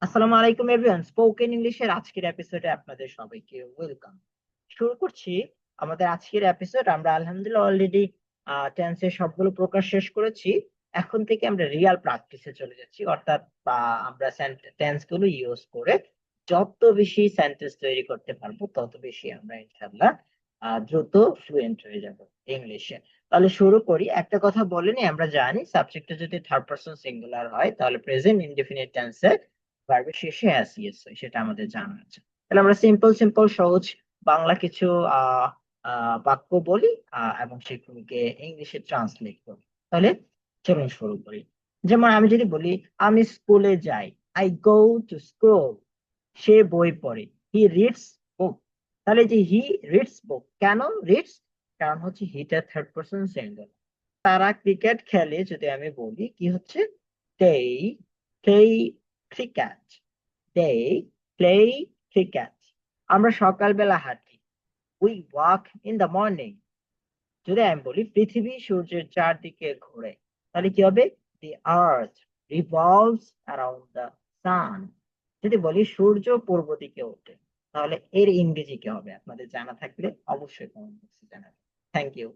আসসালামু আলাইকুম everyone, spoken ইংলিশের আজকের এপিসোডে আপনাদের সবাইকে ওয়েলকাম। শুরু করছি আমাদের আজকের এপিসোড। আমরা আলহামদুলিল্লাহ অলরেডি টেন্সের সবগুলো প্রকার শেষ করেছি। এখন থেকে আমরা রিয়াল প্র্যাকটিসে চলে যাচ্ছি, অর্থাৎ আমরা টেন্স গুলো ইউজ করে যত বেশি সেন্টেন্স তৈরি করতে পারবো তত বেশি আমরা ইনশাআল্লাহ দ্রুত ফ্লুয়েন্ট হয়ে যাব ইংলিশে। তাহলে শুরু করি। একটা কথা বলেনি, আমরা জানি সাবজেক্টটা যদি থার্ড পারসন সিঙ্গুলার হয় তাহলে প্রেজেন্ট ইনডেফিনিট টেন্সে ভার্বের শেষে এস ইএস হয়, সেটা আমাদের জানা আছে। তাহলে আমরা সিম্পল সিম্পল সহজ বাংলা কিছু আহ বাক্য বলি এবং সেগুলোকে ইংলিশে ট্রান্সলেট করি। তাহলে চলুন শুরু করি। যেমন আমি যদি বলি আমি স্কুলে যাই, আই গো টু স্কুল। সে বই পড়ে, হি রিডস বুক। তাহলে যে হি রিডস বুক, কেন রিডস? কারণ হচ্ছে হিটা থার্ড পারসন সিঙ্গুলার। তারা ক্রিকেট খেলে, যদি আমি বলি কি হচ্ছে, they play cricket, they play cricket. আমরা সকালবেলা হাঁটি, we walk in the morning. যদি আমি বলি পৃথিবী সূর্যের চারদিকে ঘোরে, তাহলে কি হবে? The earth revolves around the sun. যদি বলি সূর্য পূর্ব দিকে ওঠে, তাহলে এর ইংরেজি কি হবে? আপনাদের জানা থাকলে অবশ্যই কমেন্ট বক্সে জানাবেন। Thank you.